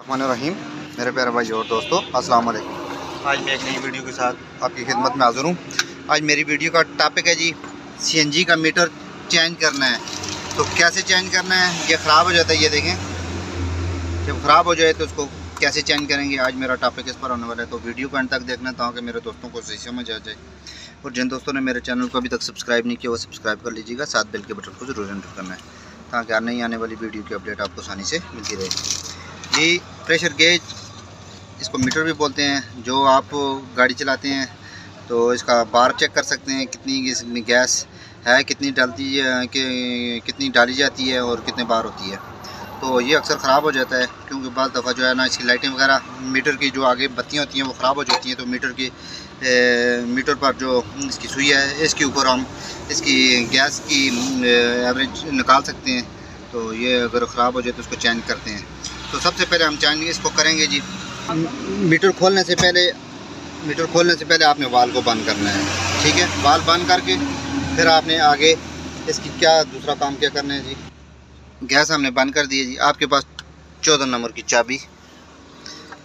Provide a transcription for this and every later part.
रहीम मेरे प्यारे भाई और दोस्तों, अस्सलाम वालेकुम। आज मैं एक नई वीडियो के साथ आपकी खिदमत में हाज़िर हूँ। आज मेरी वीडियो का टॉपिक है जी, सीएनजी का मीटर चेंज करना है। तो कैसे चेंज करना है? ये ख़राब हो जाता है, ये देखें, जब ख़राब हो जाए तो उसको कैसे चेंज करेंगे, आज मेरा टॉपिक इस पर होने वाला है। तो वीडियो को एंड तक देखना ताकि मेरे दोस्तों को सही समझ आ जाए। और जिन दोस्तों ने मेरे चैनल को अभी तक सब्सक्राइब नहीं किया वो सब्सक्राइब कर लीजिएगा, साथ बेल के बटन को ज़रूर एंटर करना है ताकि नई आने वाली वीडियो की अपडेट आपको आसानी से मिलती रहे। ये प्रेशर गेज, इसको मीटर भी बोलते हैं। जो आप गाड़ी चलाते हैं तो इसका बार चेक कर सकते हैं, कितनी इसमें गैस है, कितनी डालती है, कि कितनी डाली जाती है और कितने बार होती है। तो ये अक्सर ख़राब हो जाता है क्योंकि बाद दफ़ा जो है ना, इसकी लाइटें वगैरह, मीटर की जो आगे बत्तियाँ होती हैं वो ख़राब हो जाती हैं। तो मीटर पर जो इसकी सुई है, इसके ऊपर हम इसकी गैस की एवरेज निकाल सकते हैं। तो ये अगर ख़राब हो जाए तो उसको चेंज करते हैं। तो सबसे पहले हम चेंज इसको करेंगे जी। मीटर खोलने से पहले आपने वाल को बंद करना है, ठीक है। वाल बंद करके फिर आपने आगे इसकी दूसरा काम क्या करना है जी। गैस हमने बंद कर दी है जी। आपके पास 14 नंबर की चाबी,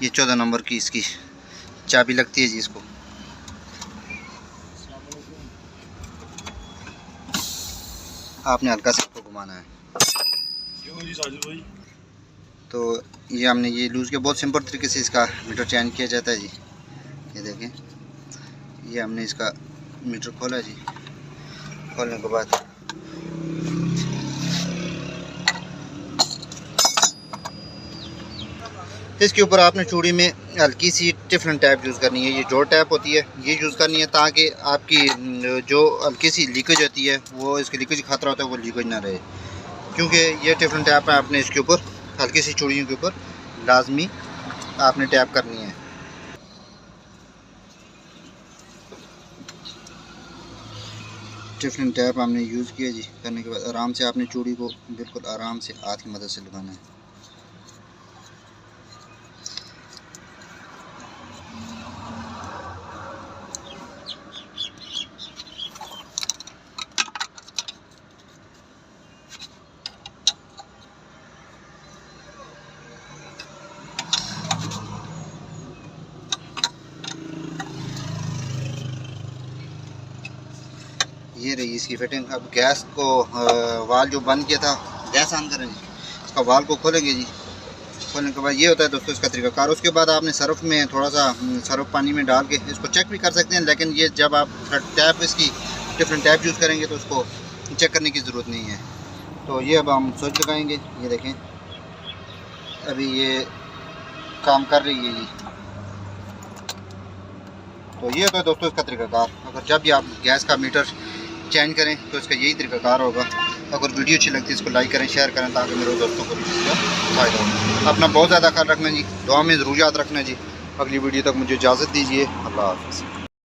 ये 14 नंबर की इसकी चाबी लगती है जी। इसको आपने हल्का सा इसको घुमाना है। तो ये हमने ये लूज़ के बहुत सिंपल तरीके से इसका मीटर चेंज किया जाता है जी। ये देखें, ये हमने इसका मीटर खोला जी। खोलने के बाद इसके ऊपर आपने चूड़ी में हल्की सी टिफिन टैप यूज़ करनी है। ये जोड़ टैप होती है, ये यूज़ करनी है ताकि आपकी जो हल्की सी लीकेज होती है, वो इसकी लीकेज खतरा होता है, वो लीकेज ना रहे। क्योंकि ये टिफिन टैप है, आपने इसके ऊपर हल्की सी चूड़ियों के ऊपर लाजमी आपने टैप करनी है। टिफिन टैप हमने यूज़ किया जी। करने के बाद आराम से आपने चूड़ी को बिल्कुल आराम से हाथ की मदद से लगाना है। ये रही इसकी फिटिंग। अब गैस को वाल जो बंद किया था, गैस ऑन करेंगे, इसका वाल को खोलेंगे जी। खोलने के बाद ये होता है दोस्तों इसका तरीकाकार। उसके बाद आपने सर्फ में थोड़ा सा सर्फ पानी में डाल के इसको चेक भी कर सकते हैं, लेकिन ये जब आप टैप इसकी डिफरेंट टैप यूज़ करेंगे तो उसको चेक करने की ज़रूरत नहीं है। तो ये अब हम स्विच लगाएंगे। ये देखें, अभी ये काम कर रही है जी। तो ये होता है दोस्तों इसका तरीकाकार। अगर जब भी आप गैस का मीटर चेंज करें तो इसका यही तरीकाकार होगा। अगर वीडियो अच्छी लगती है इसको लाइक करें, शेयर करें ताकि मेरे दोस्तों को भी इसका फ़ायदा हो। अपना बहुत ज़्यादा ख्याल रखना जी, दुआ में ज़रूर याद रखना जी। अगली वीडियो तक मुझे इजाज़त दीजिए। अल्लाह हाफ़िज़।